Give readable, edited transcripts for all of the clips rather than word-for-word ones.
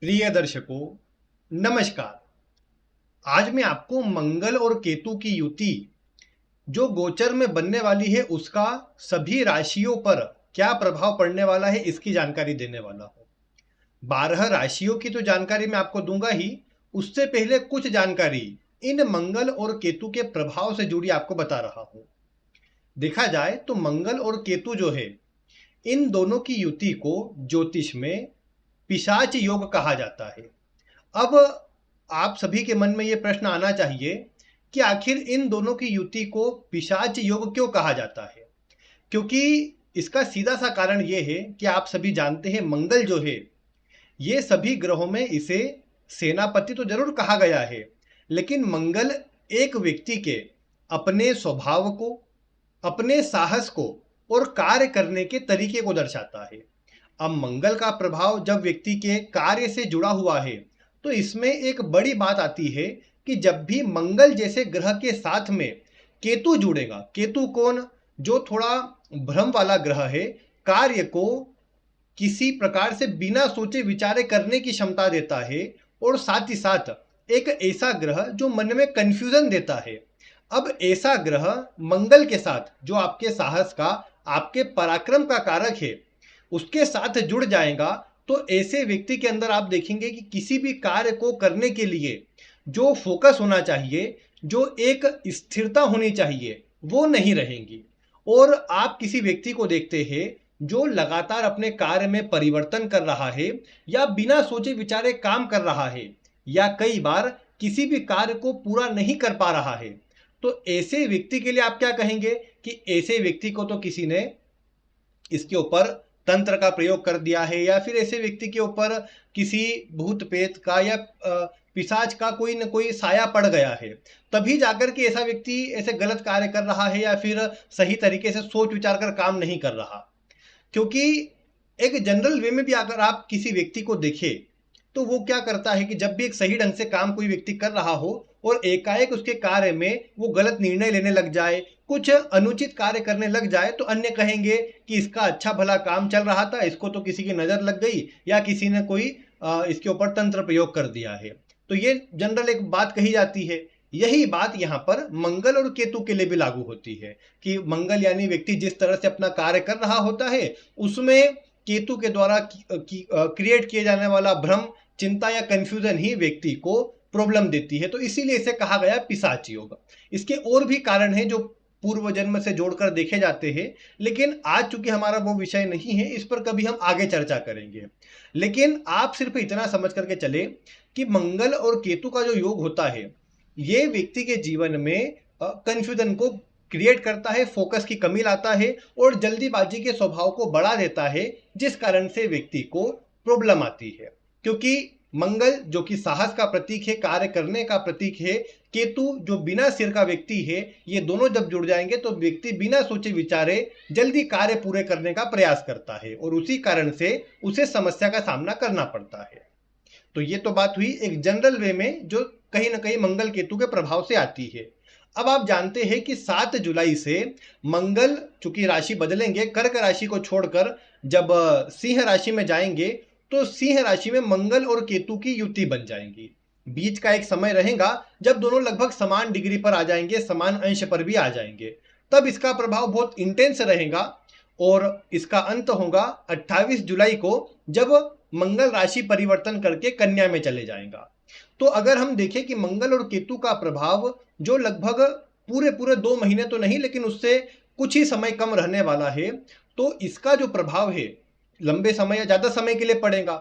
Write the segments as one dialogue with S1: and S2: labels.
S1: प्रिय दर्शकों, नमस्कार। आज मैं आपको मंगल और केतु की युति जो गोचर में बनने वाली है उसका सभी राशियों पर क्या प्रभाव पड़ने वाला है इसकी जानकारी देने वाला हूं। 12 राशियों की तो जानकारी मैं आपको दूंगा ही, उससे पहले कुछ जानकारी इन मंगल और केतु के प्रभाव से जुड़ी आपको बता रहा हूं। देखा जाए तो मंगल और केतु जो है, इन दोनों की युति को ज्योतिष में पिशाच योग कहा जाता है। अब आप सभी के मन में ये प्रश्न आना चाहिए कि आखिर इन दोनों की युति को पिशाच योग क्यों कहा जाता है। क्योंकि इसका सीधा सा कारण ये है कि आप सभी जानते हैं मंगल जो है, ये सभी ग्रहों में इसे सेनापति तो जरूर कहा गया है, लेकिन मंगल एक व्यक्ति के अपने स्वभाव को, अपने साहस को और कार्य करने के तरीके को दर्शाता है। अब मंगल का प्रभाव जब व्यक्ति के कार्य से जुड़ा हुआ है तो इसमें एक बड़ी बात आती है कि जब भी मंगल जैसे ग्रह के साथ में केतु जुड़ेगा, केतु कौन, जो थोड़ा भ्रम वाला ग्रह है, कार्य को किसी प्रकार से बिना सोचे विचारे करने की क्षमता देता है, और साथ ही साथ एक ऐसा ग्रह जो मन में कंफ्यूजन देता है। अब ऐसा ग्रह मंगल के साथ जो आपके साहस का, आपके पराक्रम का कारक है, उसके साथ जुड़ जाएगा तो ऐसे व्यक्ति के अंदर आप देखेंगे कि किसी भी कार्य को करने के लिए जो फोकस होना चाहिए, जो एक स्थिरता होनी चाहिए, वो नहीं रहेंगी। और आप किसी व्यक्ति को देखते हैं जो लगातार अपने कार्य में परिवर्तन कर रहा है या बिना सोचे विचारे काम कर रहा है या कई बार किसी भी कार्य को पूरा नहीं कर पा रहा है, तो ऐसे व्यक्ति के लिए आप क्या कहेंगे कि ऐसे व्यक्ति को तो किसी ने इसके ऊपर तंत्र का प्रयोग कर दिया है, या फिर ऐसे व्यक्ति के ऊपर किसी भूत प्रेत का या पिशाच का कोई न कोई साया पड़ गया है, तभी जाकर के ऐसा व्यक्ति ऐसे गलत कार्य कर रहा है या फिर सही तरीके से सोच विचार कर काम नहीं कर रहा। क्योंकि एक जनरल वे में भी अगर आप किसी व्यक्ति को देखें तो वो क्या करता है कि जब भी एक सही ढंग से काम कोई व्यक्ति कर रहा हो और एकाएक उसके कार्य में वो गलत निर्णय लेने लग जाए, कुछ अनुचित कार्य करने लग जाए, तो अन्य कहेंगे कि इसका अच्छा भला काम चल रहा था, इसको तो किसी की नजर लग गई या किसी ने कोई इसके ऊपर तंत्र प्रयोग कर दिया है। तो ये जनरल एक बात कही जाती है। यही बात यहाँ पर मंगल और केतु के लिए भी लागू होती है कि मंगल यानी व्यक्ति जिस तरह से अपना कार्य कर रहा होता है, उसमें केतु के द्वारा क्रिएट किए जाने वाला भ्रम, चिंता या कंफ्यूजन ही व्यक्ति को प्रॉब्लम देती है। तो इसीलिए इसे कहा गया पिशाच योग। इसके और भी कारण हैं जो पूर्व जन्म से जोड़कर देखे जाते हैं, लेकिन आज चूंकि हमारा वो विषय नहीं है, इस पर कभी हम आगे चर्चा करेंगे। लेकिन आप सिर्फ इतना समझ करके चले कि मंगल और केतु का जो योग होता है, ये व्यक्ति के जीवन में कंफ्यूजन को क्रिएट करता है, फोकस की कमी लाता है और जल्दीबाजी के स्वभाव को बढ़ा देता है, जिस कारण से व्यक्ति को प्रॉब्लम आती है। क्योंकि मंगल जो कि साहस का प्रतीक है, कार्य करने का प्रतीक है, केतु जो बिना सिर का व्यक्ति है, ये दोनों जब जुड़ जाएंगे तो व्यक्ति बिना सोचे विचारे जल्दी कार्य पूरे करने का प्रयास करता है और उसी कारण से उसे समस्या का सामना करना पड़ता है। तो ये तो बात हुई एक जनरल वे में जो कहीं ना कहीं मंगल केतु के प्रभाव से आती है। अब आप जानते हैं कि 7 जुलाई से मंगल चूंकि राशि बदलेंगे, कर्क राशि को छोड़कर जब सिंह राशि में जाएंगे तो सिंह राशि में मंगल और केतु की युति बन जाएंगी। बीच का एक समय रहेगा जब दोनों लगभग समान डिग्री पर आ जाएंगे, समान अंश पर भी आ जाएंगे, तब इसका प्रभाव बहुत इंटेंस रहेगा और इसका अंत होगा 28 जुलाई को जब मंगल राशि परिवर्तन करके कन्या में चले जाएगा। तो अगर हम देखें कि मंगल और केतु का प्रभाव जो लगभग पूरे पूरे 2 महीने तो नहीं, लेकिन उससे कुछ ही समय कम रहने वाला है, तो इसका जो प्रभाव है लंबे समय या ज्यादा समय के लिए पड़ेगा।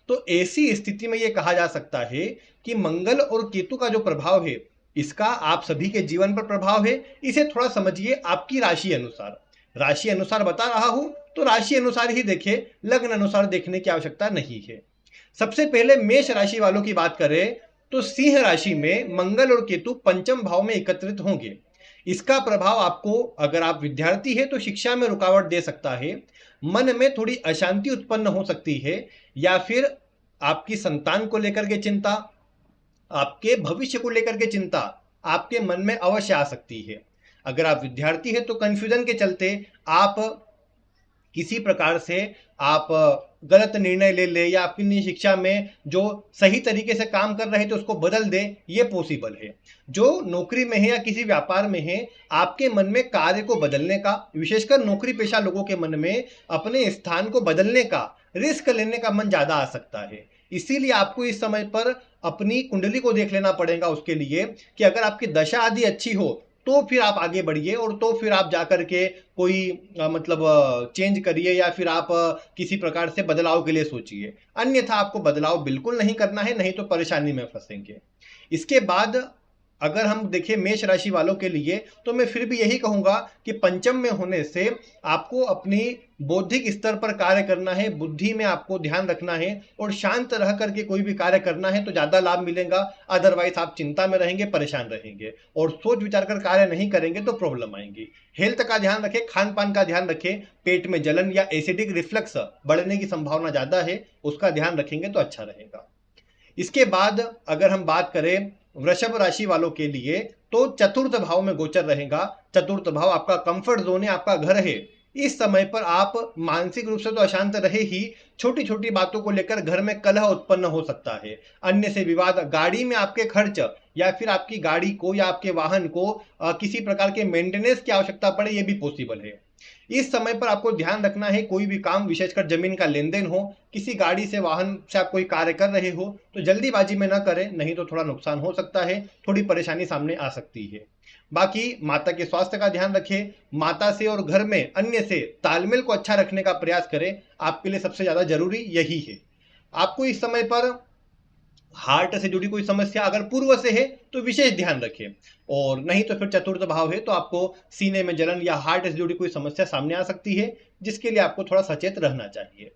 S1: तो ऐसी स्थिति में यह कहा जा सकता है कि मंगल और केतु का जो प्रभाव है, इसका आप सभी के जीवन पर प्रभाव है। इसे थोड़ा समझिए आपकी राशि अनुसार, राशि अनुसार बता रहा हूं तो राशि अनुसार ही देखें, लग्न अनुसार देखने की आवश्यकता नहीं है। सबसे पहले मेष राशि वालों की बात करें तो सिंह राशि में मंगल और केतु पंचम भाव में एकत्रित होंगे। इसका प्रभाव आपको, अगर आप विद्यार्थी है तो शिक्षा में रुकावट दे सकता है, मन में थोड़ी अशांति उत्पन्न हो सकती है, या फिर आपकी संतान को लेकर के चिंता, आपके भविष्य को लेकर के चिंता आपके मन में अवश्य आ सकती है। अगर आप विद्यार्थी है तो कंफ्यूजन के चलते आप किसी प्रकार से आप गलत निर्णय ले ले या अपनी शिक्षा में जो सही तरीके से काम कर रहे थे उसको बदल दे, ये पॉसिबल है। जो नौकरी में है या किसी व्यापार में है, आपके मन में कार्य को बदलने का, विशेषकर नौकरी पेशा लोगों के मन में अपने स्थान को बदलने का, रिस्क लेने का मन ज्यादा आ सकता है। इसीलिए आपको इस समय पर अपनी कुंडली को देख लेना पड़ेगा उसके लिए कि अगर आपकी दशा आदि अच्छी हो तो फिर आप आगे बढ़िए, और तो फिर आप जाकर के कोई मतलब चेंज करिए या फिर आप किसी प्रकार से बदलाव के लिए सोचिए। अन्यथा आपको बदलाव बिल्कुल नहीं करना है, नहीं तो परेशानी में फंसेंगे। इसके बाद अगर हम देखें मेष राशि वालों के लिए, तो मैं फिर भी यही कहूंगा कि पंचम में होने से आपको अपनी बौद्धिक स्तर पर कार्य करना है, बुद्धि में आपको ध्यान रखना है और शांत रह करके कोई भी कार्य करना है तो ज्यादा लाभ मिलेगा। अदरवाइज आप चिंता में रहेंगे, परेशान रहेंगे, और सोच विचार कर कार्य नहीं करेंगे तो प्रॉब्लम आएंगी। हेल्थ का ध्यान रखें, खान पान का ध्यान रखें, पेट में जलन या एसिडिक रिफ्लक्स बढ़ने की संभावना ज्यादा है, उसका ध्यान रखेंगे तो अच्छा रहेगा। इसके बाद अगर हम बात करें वृषभ राशि वालों के लिए, तो चतुर्थ भाव में गोचर रहेगा। चतुर्थ भाव आपका कंफर्ट जोन है, आपका घर है। इस समय पर आप मानसिक रूप से तो अशांत रहे ही, छोटी छोटी बातों को लेकर घर में कलह उत्पन्न हो सकता है, अन्य से विवाद, गाड़ी में आपके खर्च या फिर आपकी गाड़ी को या आपके वाहन को किसी प्रकार के मेंटेनेंस की आवश्यकता पड़े, ये भी पॉसिबल है। इस समय पर आपको ध्यान रखना है, कोई भी काम विशेषकर जमीन का लेन देन हो, किसी गाड़ी से वाहन से आप कोई कार्य कर रहे हो तो जल्दीबाजी में ना करें, नहीं तो थोड़ा नुकसान हो सकता है, थोड़ी परेशानी सामने आ सकती है। बाकी माता के स्वास्थ्य का ध्यान रखें, माता से और घर में अन्य से तालमेल को अच्छा रखने का प्रयास करें, आपके लिए सबसे ज्यादा जरूरी यही है। आपको इस समय पर हार्ट से जुड़ी कोई समस्या अगर पूर्व से है तो विशेष ध्यान रखें, और नहीं तो फिर चतुर्थ भाव है तो आपको सीने में जलन या हार्ट से जुड़ी कोई समस्या सामने आ सकती है, जिसके लिए आपको थोड़ा सचेत रहना चाहिए।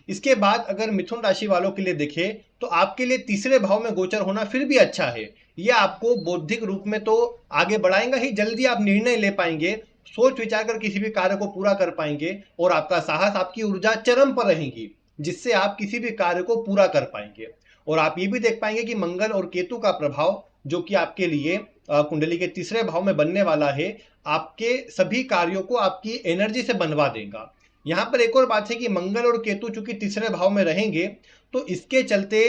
S1: इसके बाद अगर मिथुन राशि वालों के लिए देखें तो आपके लिए तीसरे भाव में गोचर होना फिर भी अच्छा है। यह आपको बौद्धिक रूप में तो आगे बढ़ाएगा ही, जल्दी आप निर्णय ले पाएंगे, सोच विचार कर किसी भी कार्य को पूरा कर पाएंगे, और आपका साहस, आपकी ऊर्जा चरम पर रहेगी, जिससे आप किसी भी कार्य को पूरा कर पाएंगे। और आप ये भी देख पाएंगे कि मंगल और केतु का प्रभाव जो कि आपके लिए कुंडली के तीसरे भाव में बनने वाला है, आपके सभी कार्यों को आपकी एनर्जी से बनवा देगा। यहाँ पर एक और बात है कि मंगल और केतु चूंकि तीसरे भाव में रहेंगे, तो इसके चलते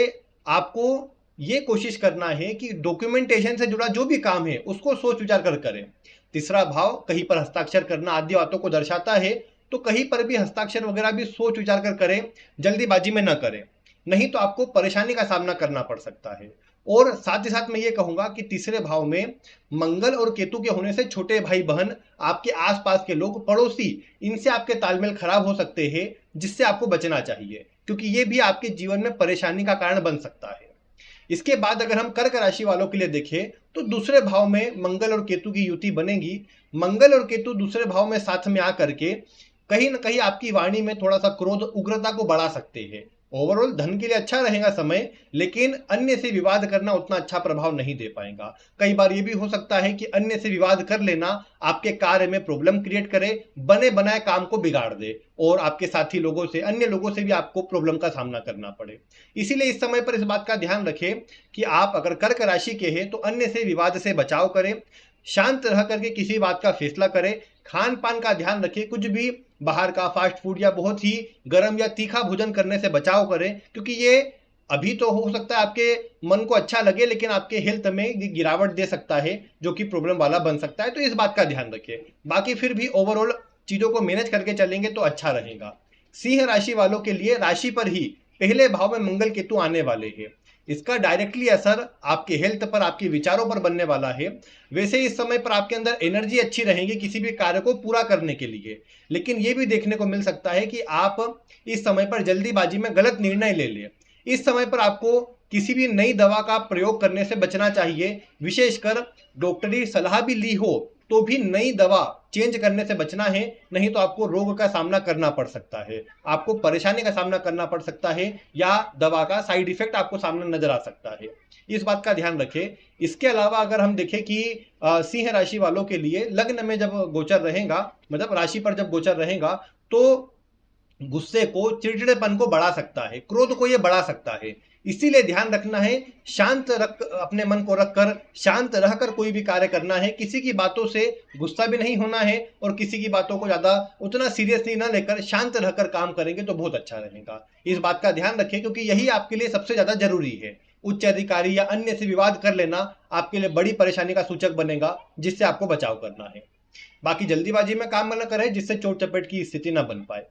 S1: आपको ये कोशिश करना है कि डॉक्यूमेंटेशन से जुड़ा जो भी काम है उसको सोच विचार कर करें। तीसरा भाव कहीं पर हस्ताक्षर करना आदि बातों को दर्शाता है, तो कहीं पर भी हस्ताक्षर वगैरह भी सोच विचार कर करें, जल्दीबाजी में न करें, नहीं तो आपको परेशानी का सामना करना पड़ सकता है। और साथ ही साथ मैं ये कहूंगा कि तीसरे भाव में मंगल और केतु के होने से छोटे भाई बहन, आपके आसपास के लोग, पड़ोसी, इनसे आपके तालमेल खराब हो सकते हैं, जिससे आपको बचना चाहिए, क्योंकि ये भी आपके जीवन में परेशानी का कारण बन सकता है। इसके बाद अगर हम कर्क राशि वालों के लिए देखें तो दूसरे भाव में मंगल और केतु की युति बनेगी। मंगल और केतु दूसरे भाव में साथ में आकर के कहीं ना कहीं आपकी वाणी में थोड़ा सा क्रोध, उग्रता को बढ़ा सकते हैं। ओवरऑल धन के लिए अच्छा रहेगा समय, लेकिन अन्य से विवाद करना उतना अच्छा प्रभाव नहीं दे पाएगा। कई बार ये भी हो सकता है कि अन्य से विवाद कर लेना आपके कार्य में प्रॉब्लम क्रिएट करे, बने बनाए काम को बिगाड़ दे, और आपके साथी लोगों से, अन्य लोगों से भी आपको प्रॉब्लम का सामना करना पड़े। इसीलिए इस समय पर इस बात का ध्यान रखें कि आप अगर कर्क राशि के हैं तो अन्य से विवाद से बचाव करें, शांत रह करके किसी बात का फैसला करें, खान पान का ध्यान रखें, कुछ भी बाहर का फास्ट फूड या बहुत ही गर्म या तीखा भोजन करने से बचाव करें, क्योंकि ये अभी तो हो सकता है आपके मन को अच्छा लगे, लेकिन आपके हेल्थ में गिरावट दे सकता है, जो कि प्रॉब्लम वाला बन सकता है, तो इस बात का ध्यान रखें। बाकी फिर भी ओवरऑल चीजों को मैनेज करके चलेंगे तो अच्छा रहेगा। सिंह राशि वालों के लिए राशि पर ही पहले भाव में मंगल केतु आने वाले हैं, इसका डायरेक्टली असर आपके हेल्थ पर, आपके विचारों पर बनने वाला है। वैसे इस समय पर आपके अंदर एनर्जी अच्छी रहेगी किसी भी कार्य को पूरा करने के लिए, लेकिन यह भी देखने को मिल सकता है कि आप इस समय पर जल्दीबाजी में गलत निर्णय ले लें। इस समय पर आपको किसी भी नई दवा का प्रयोग करने से बचना चाहिए, विशेषकर डॉक्टरी सलाह भी ली हो तो भी नई दवा चेंज करने से बचना है, नहीं तो आपको रोग का सामना करना पड़ सकता है, आपको परेशानी का सामना करना पड़ सकता है, या दवा का साइड इफेक्ट आपको सामने नजर आ सकता है। इस बात का ध्यान रखें। इसके अलावा अगर हम देखें कि सिंह राशि वालों के लिए लग्न में जब गोचर रहेगा, मतलब राशि पर जब गोचर रहेगा, तो गुस्से को, चिड़चिड़ेपन को बढ़ा सकता है, क्रोध को यह बढ़ा सकता है। इसीलिए ध्यान रखना है, शांत रख, अपने मन को रखकर शांत रहकर कोई भी कार्य करना है। किसी की बातों से गुस्सा भी नहीं होना है और किसी की बातों को ज्यादा उतना सीरियसली ना लेकर शांत रहकर काम करेंगे तो बहुत अच्छा रहेगा। इस बात का ध्यान रखें क्योंकि यही आपके लिए सबसे ज्यादा जरूरी है। उच्च अधिकारी या अन्य से विवाद कर लेना आपके लिए बड़ी परेशानी का सूचक बनेगा, जिससे आपको बचाव करना है। बाकी जल्दीबाजी में काम न करें जिससे चोट चपेट की स्थिति न बन पाए।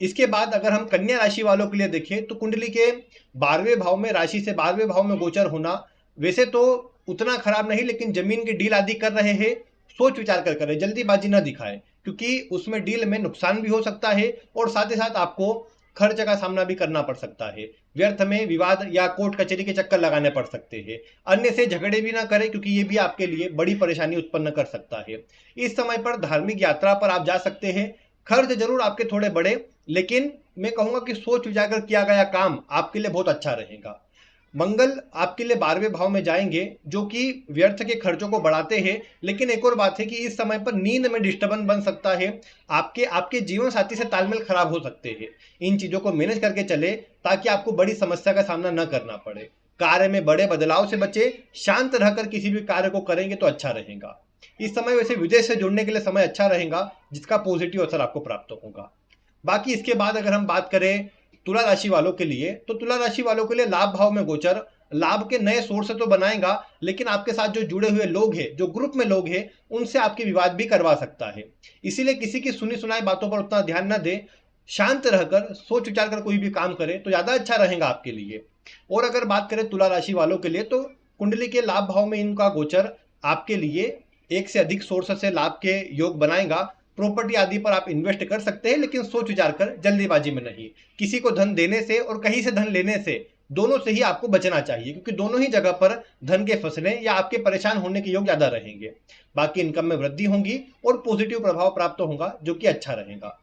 S1: इसके बाद अगर हम कन्या राशि वालों के लिए देखें तो कुंडली के 12वें भाव में, राशि से 12वें भाव में गोचर होना वैसे तो उतना खराब नहीं, लेकिन जमीन की डील आदि कर रहे हैं, सोच विचार कर करें, जल्दीबाजी न दिखाएं क्योंकि उसमें डील में नुकसान भी हो सकता है और साथ ही साथ आपको खर्च का सामना भी करना पड़ सकता है। व्यर्थ में विवाद या कोर्ट कचहरी के चक्कर लगाने पड़ सकते हैं। अन्य से झगड़े भी ना करें क्योंकि ये भी आपके लिए बड़ी परेशानी उत्पन्न कर सकता है। इस समय पर धार्मिक यात्रा पर आप जा सकते हैं। खर्च जरूर आपके थोड़े बड़े, लेकिन मैं कहूंगा कि सोच विचार कर किया गया काम आपके लिए बहुत अच्छा रहेगा। मंगल आपके लिए 12वें भाव में जाएंगे जो कि व्यर्थ के खर्चों को बढ़ाते हैं, लेकिन एक और बात है कि इस समय पर नींद में डिस्टर्बेंस बन सकता है। आपके आपके जीवन साथी से तालमेल खराब हो सकते हैं। इन चीजों को मैनेज करके चले ताकि आपको बड़ी समस्या का सामना न करना पड़े। कार्य में बड़े बदलाव से बचे, शांत रहकर किसी भी कार्य को करेंगे तो अच्छा रहेगा। इस समय वैसे विदेश से जुड़ने के लिए समय अच्छा रहेगा जिसका पॉजिटिव असर आपको प्राप्त होगा। बाकी इसके बाद अगर हम बात करें तुला राशि वालों के लिए, तो तुला राशि वालों के लिए लाभ भाव में गोचर लाभ के नए सोर्स तो बनाएगा, लेकिन आपके साथ जो जुड़े हुए लोग हैं, जो ग्रुप में लोग हैं, उनसे आपके विवाद भी करवा सकता है। इसीलिए किसी की सुनी सुनाई बातों पर उतना ध्यान न दे, शांत रहकर सोच विचार कर कोई भी काम करे तो ज्यादा अच्छा रहेगा आपके लिए। और अगर बात करें तुला राशि वालों के लिए तो कुंडली के लाभ भाव में इनका गोचर आपके लिए एक से अधिक सोर्स से लाभ के योग बनाएगा। प्रॉपर्टी आदि पर आप इन्वेस्ट कर सकते हैं, लेकिन सोच विचार कर, जल्दीबाजी में नहीं। किसी को धन देने से और कहीं से धन लेने से, दोनों से ही आपको बचना चाहिए क्योंकि दोनों ही जगह पर धन के फंसने या आपके परेशान होने के योग ज्यादा रहेंगे। बाकी इनकम में वृद्धि होगी और पॉजिटिव प्रभाव प्राप्त होगा जो कि अच्छा रहेगा।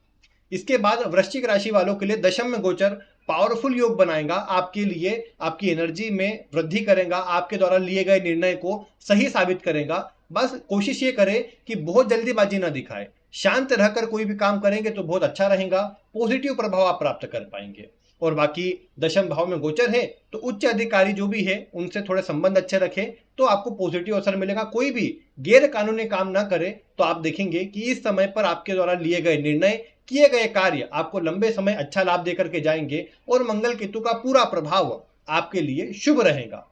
S1: इसके बाद वृश्चिक राशि वालों के लिए दशम में गोचर पावरफुल योग बनाएगा आपके लिए, आपकी एनर्जी में वृद्धि करेगा, आपके द्वारा लिए गए निर्णय को सही साबित करेगा। बस कोशिश ये करें कि बहुत जल्दीबाजी ना दिखाए, शांत रहकर कोई भी काम करेंगे तो बहुत अच्छा रहेगा, पॉजिटिव प्रभाव आप प्राप्त कर पाएंगे। और बाकी दशम भाव में गोचर है तो उच्च अधिकारी जो भी है उनसे थोड़े संबंध अच्छे रखें तो आपको पॉजिटिव असर मिलेगा। कोई भी गैर कानूनी काम ना करे तो आप देखेंगे कि इस समय पर आपके द्वारा लिए गए निर्णय, किए गए कार्य आपको लंबे समय अच्छा लाभ देकर के जाएंगे और मंगल केतु का पूरा प्रभाव आपके लिए शुभ रहेगा।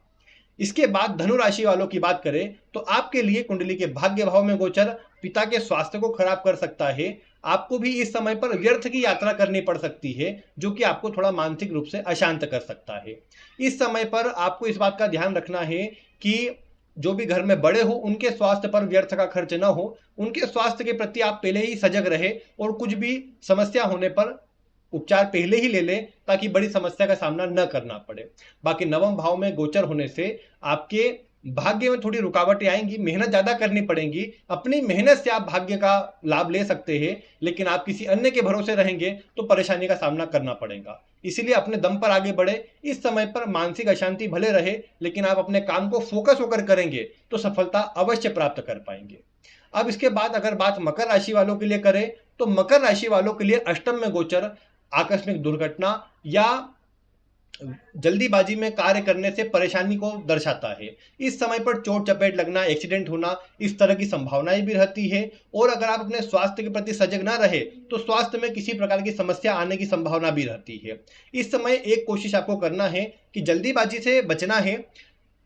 S1: इसके बाद धनु राशि वालों की बात करें तो आपके लिए कुंडली के भाग्य भाव में गोचर पिता के स्वास्थ्य को खराब कर सकता है। आपको भी इस समय पर व्यर्थ की यात्रा करनी पड़ सकती है जो कि आपको थोड़ा मानसिक रूप से अशांत कर सकता है। इस समय पर आपको इस बात का ध्यान रखना है कि जो भी घर में बड़े हो उनके स्वास्थ्य पर व्यर्थ का खर्च न हो, उनके स्वास्थ्य के प्रति आप पहले ही सजग रहे और कुछ भी समस्या होने पर उपचार पहले ही ले लें ताकि बड़ी समस्या का सामना न करना पड़े। बाकी नवम भाव में गोचर होने से आपके भाग्य में थोड़ी रुकावटें आएंगी, मेहनत ज्यादा करनी पड़ेगी। अपनी मेहनत से आप भाग्य का लाभ ले सकते हैं, लेकिन आप किसी अन्य के भरोसे रहेंगे तो परेशानी का सामना करना पड़ेगा। इसीलिए अपने दम पर आगे बढ़े। इस समय पर मानसिक अशांति भले रहे, लेकिन आप अपने काम को फोकस होकर करेंगे तो सफलता अवश्य प्राप्त कर पाएंगे। अब इसके बाद अगर बात मकर राशि वालों के लिए करें तो मकर राशि वालों के लिए अष्टम में गोचर आकस्मिक दुर्घटना या जल्दीबाजी में कार्य करने से परेशानी को दर्शाता है। इस समय पर चोट चपेट लगना, एक्सीडेंट होना, इस तरह की संभावनाएं भी रहती है। और अगर आप अपने स्वास्थ्य के प्रति सजग ना रहे तो स्वास्थ्य में किसी प्रकार की समस्या आने की संभावना भी रहती है। इस समय एक कोशिश आपको करना है कि जल्दीबाजी से बचना है।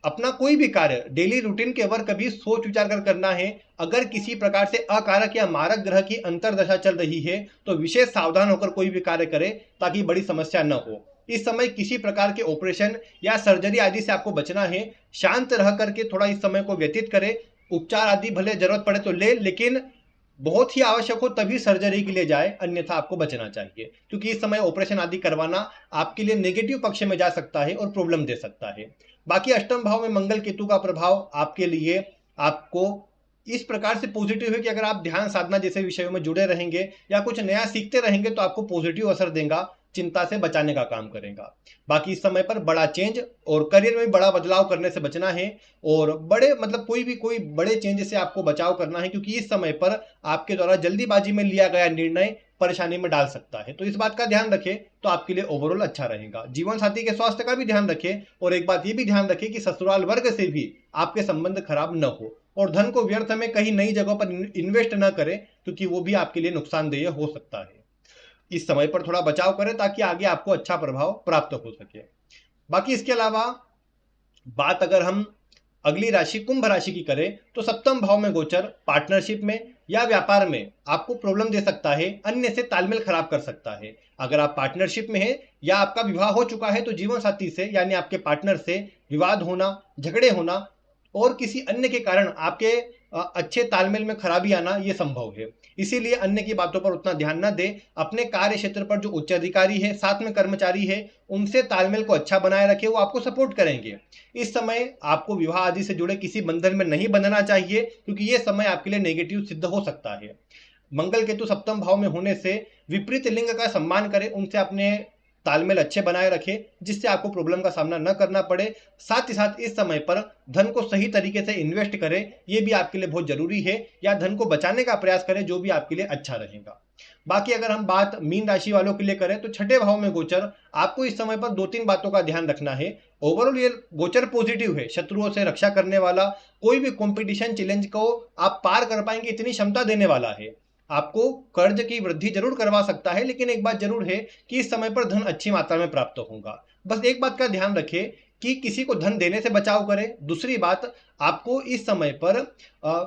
S1: अपना कोई भी कार्य डेली रूटीन के वर्क कभी सोच विचार कर करना है। अगर किसी प्रकार से अकारक या मारक ग्रह की अंतर्दशा चल रही है तो विशेष सावधान होकर कोई भी कार्य करे ताकि बड़ी समस्या न हो। इस समय किसी प्रकार के ऑपरेशन या सर्जरी आदि से आपको बचना है। शांत रह करके थोड़ा इस समय को व्यतीत करें। उपचार आदि भले जरूरत पड़े तो ले, लेकिन बहुत ही आवश्यक हो तभी सर्जरी के लिए जाए, अन्यथा आपको बचना चाहिए क्योंकि इस समय ऑपरेशन आदि करवाना आपके लिए नेगेटिव पक्ष में जा सकता है और प्रॉब्लम दे सकता है। बाकी अष्टम भाव में मंगल केतु का प्रभाव आपके लिए आपको इस प्रकार से पॉजिटिव है कि अगर आप ध्यान साधना जैसे विषयों में जुड़े रहेंगे या कुछ नया सीखते रहेंगे तो आपको पॉजिटिव असर देगा। चिंता से बचाने का काम करेगा। बाकी इस समय पर बड़ा चेंज और करियर में भी बड़ा बदलाव करने से बचना है, और बड़े मतलब कोई बड़े चेंज से आपको बचाव करना है, क्योंकि इस समय पर आपके द्वारा जल्दीबाजी में लिया गया निर्णय परेशानी में डाल सकता है। तो इस बात का ध्यान रखें तो आपके लिए ओवरऑल अच्छा रहेगा। जीवन साथी के स्वास्थ्य का भी ध्यान रखें, और एक बात ये भी ध्यान रखें कि ससुराल वर्ग से भी आपके संबंध खराब न हो, और धन को व्यर्थ में कहीं नई जगहों पर इन्वेस्ट न करें, क्योंकि वो भी आपके लिए नुकसानदेह हो सकता है। इस समय पर थोड़ा बचाव करें ताकि आगे आपको अच्छा प्रभाव प्राप्त हो सके। बाकी इसके अलावा बात अगर हम अगली राशि कुंभ राशि की करें तो सप्तम भाव में गोचर पार्टनरशिप में या व्यापार में आपको प्रॉब्लम दे सकता है, अन्य से तालमेल खराब कर सकता है। अगर आप पार्टनरशिप में हैं या आपका विवाह हो चुका है तो जीवन साथी से यानी आपके पार्टनर से विवाद होना, झगड़े होना और किसी अन्य के कारण आपके अच्छे तालमेल में खराबी आना ये संभव है। इसीलिए अन्य की बातों पर उतना ध्यान न दें। अपने कार्य क्षेत्र पर जो उच्च अधिकारी है, साथ में कर्मचारी है, उनसे तालमेल को अच्छा बनाए रखें, वो आपको सपोर्ट करेंगे। इस समय आपको विवाह आदि से जुड़े किसी बंधन में नहीं बंधना चाहिए, क्योंकि ये समय आपके लिए नेगेटिव सिद्ध हो सकता है। मंगल केतु सप्तम भाव में होने से विपरीत लिंग का सम्मान करें, उनसे अपने तालमेल अच्छे बनाए रखें, जिससे आपको प्रॉब्लम का सामना न करना पड़े। साथ ही साथ इस समय पर धन को सही तरीके से इन्वेस्ट करें, ये भी आपके लिए बहुत जरूरी है, या धन को बचाने का प्रयास करें, जो भी आपके लिए अच्छा रहेगा। बाकी अगर हम बात मीन राशि वालों के लिए करें तो छठे भाव में गोचर आपको इस समय पर 2-3 बातों का ध्यान रखना है। ओवरऑल ये गोचर पॉजिटिव है, शत्रुओं से रक्षा करने वाला, कोई भी कंपटीशन चैलेंज को आप पार कर पाएंगे इतनी क्षमता देने वाला है। आपको कर्ज की वृद्धि जरूर करवा सकता है, लेकिन एक बात जरूर है कि इस समय पर धन अच्छी मात्रा में प्राप्त होगा। बस एक बात का ध्यान रखें कि किसी को धन देने से बचाव करें। दूसरी बात, आपको इस समय पर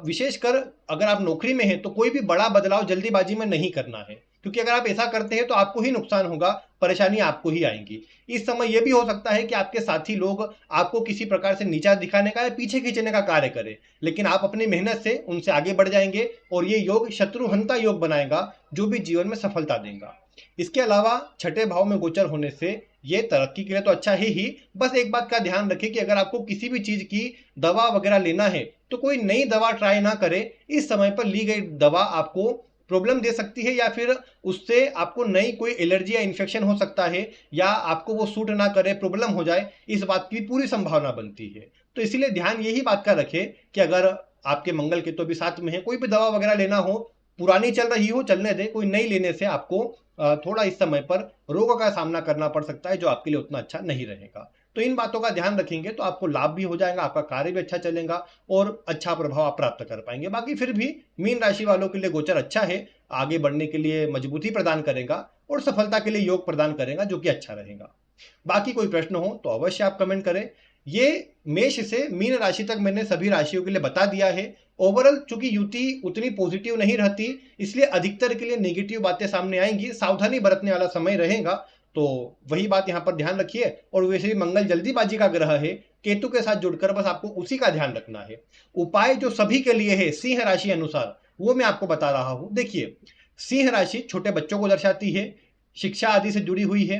S1: विशेषकर अगर आप नौकरी में हैं तो कोई भी बड़ा बदलाव जल्दीबाजी में नहीं करना है, क्योंकि अगर आप ऐसा करते हैं तो आपको ही नुकसान होगा, परेशानी आपको ही आएंगी। इस समय यह भी हो सकता है कि आपके साथी लोग आपको किसी प्रकार से नीचा दिखाने का या पीछे खींचने का कार्य करें, लेकिन आप अपनी मेहनत से उनसे आगे बढ़ जाएंगे, और ये योग शत्रुहंता योग बनाएगा, जो भी जीवन में सफलता देगा। इसके अलावा छठे भाव में गोचर होने से ये तरक्की के लिए तो अच्छा ही, बस एक बात का ध्यान रखें कि अगर आपको किसी भी चीज की दवा वगैरह लेना है तो कोई नई दवा ट्राई ना करें। इस समय पर ली गई दवा आपको प्रॉब्लम दे सकती है, या फिर उससे आपको नई कोई एलर्जी या इन्फेक्शन हो सकता है, या आपको वो सूट ना करे, प्रॉब्लम हो जाए, इस बात की पूरी संभावना बनती है। तो इसीलिए ध्यान यही बात का रखें कि अगर आपके मंगल के तो भी साथ में है, कोई भी दवा वगैरह लेना हो, पुरानी चल रही हो चलने दे, कोई नई लेने से आपको थोड़ा इस समय पर रोगों का सामना करना पड़ सकता है, जो आपके लिए उतना अच्छा नहीं रहेगा। तो इन बातों का ध्यान रखेंगे तो आपको लाभ भी हो जाएगा, आपका कार्य भी अच्छा चलेगा और अच्छा प्रभाव आप प्राप्त कर पाएंगे। बाकी फिर भी मीन राशि वालों के लिए गोचर अच्छा है, आगे बढ़ने के लिए मजबूती प्रदान करेगा और सफलता के लिए योग प्रदान करेगा, जो कि अच्छा रहेगा। बाकी कोई प्रश्न हो तो अवश्य आप कमेंट करें। ये मेष से मीन राशि तक मैंने सभी राशियों के लिए बता दिया है। ओवरऑल चूंकि युति उतनी पॉजिटिव नहीं रहती, इसलिए अधिकतर के लिए नेगेटिव बातें सामने आएंगी, सावधानी बरतने वाला समय रहेगा। तो वही बात यहां पर ध्यान रखिए। और वैसे भी मंगल जल्दीबाजी का ग्रह है, केतु के साथ जुड़कर बस आपको उसी का ध्यान रखना है। उपाय जो सभी के लिए है सिंह राशि अनुसार, वो मैं आपको बता रहा हूं। देखिए, सिंह राशि छोटे बच्चों को दर्शाती है, शिक्षा आदि से जुड़ी हुई है।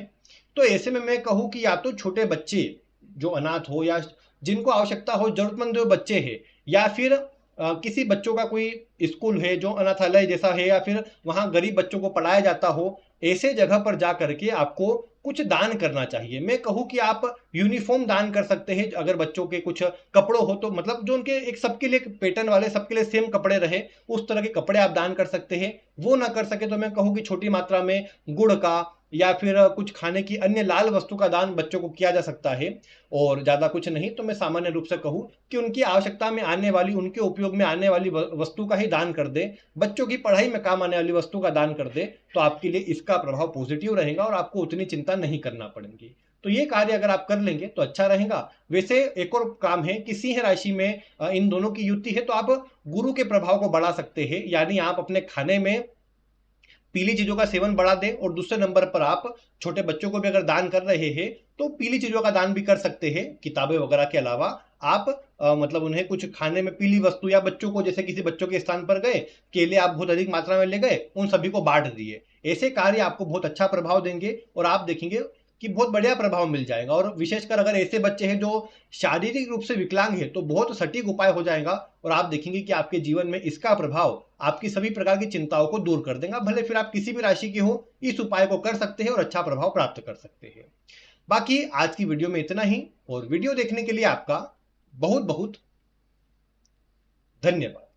S1: तो ऐसे में मैं कहूं कि या तो छोटे बच्चे जो अनाथ हो, या जिनको आवश्यकता हो, जरूरतमंद जो बच्चे हैं, या फिर किसी बच्चों का कोई स्कूल है जो अनाथालय जैसा है, या फिर वहां गरीब बच्चों को पढ़ाया जाता हो, ऐसे जगह पर जा करके आपको कुछ दान करना चाहिए। मैं कहूं कि आप यूनिफॉर्म दान कर सकते हैं, अगर बच्चों के कुछ कपड़ों हो तो, मतलब जो उनके एक सबके लिए पैटर्न वाले, सबके लिए सेम कपड़े रहे, उस तरह के कपड़े आप दान कर सकते हैं। वो ना कर सके तो मैं कहूं कि छोटी मात्रा में गुड़ का या फिर कुछ खाने की अन्य लाल वस्तु का दान बच्चों को किया जा सकता है। और ज्यादा कुछ नहीं तो मैं सामान्य रूप से कहूं कि उनकी आवश्यकता में आने वाली, उनके उपयोग में आने वाली वस्तु का ही दान कर दे, बच्चों की पढ़ाई में काम आने वाली वस्तु का दान कर दे, तो आपके लिए इसका प्रभाव पॉजिटिव रहेगा और आपको उतनी चिंता नहीं करना पड़ेगी। तो ये कार्य अगर आप कर लेंगे तो अच्छा रहेगा। वैसे एक और काम है कि सिंह राशि में इन दोनों की युति है, तो आप गुरु के प्रभाव को बढ़ा सकते हैं, यानी आप अपने खाने में पीली चीजों का सेवन बढ़ा दें। और दूसरे नंबर पर आप छोटे बच्चों को भी अगर दान कर रहे हैं तो पीली चीजों का दान भी कर सकते हैं, किताबें वगैरह के अलावा। आप मतलब उन्हें कुछ खाने में पीली वस्तु, या बच्चों को, जैसे किसी बच्चों के स्थान पर गए, केले आप बहुत अधिक मात्रा में ले गए, उन सभी को बांट दिए। ऐसे कार्य आपको बहुत अच्छा प्रभाव देंगे और आप देखेंगे कि बहुत बढ़िया प्रभाव मिल जाएगा। और विशेषकर अगर ऐसे बच्चे हैं जो शारीरिक रूप से विकलांग है तो बहुत सटीक उपाय हो जाएगा, और आप देखेंगे कि आपके जीवन में इसका प्रभाव आपकी सभी प्रकार की चिंताओं को दूर कर देगा। भले फिर आप किसी भी राशि के हो, इस उपाय को कर सकते हैं और अच्छा प्रभाव प्राप्त कर सकते हैं। बाकी आज की वीडियो में इतना ही, और वीडियो देखने के लिए आपका बहुत बहुत धन्यवाद।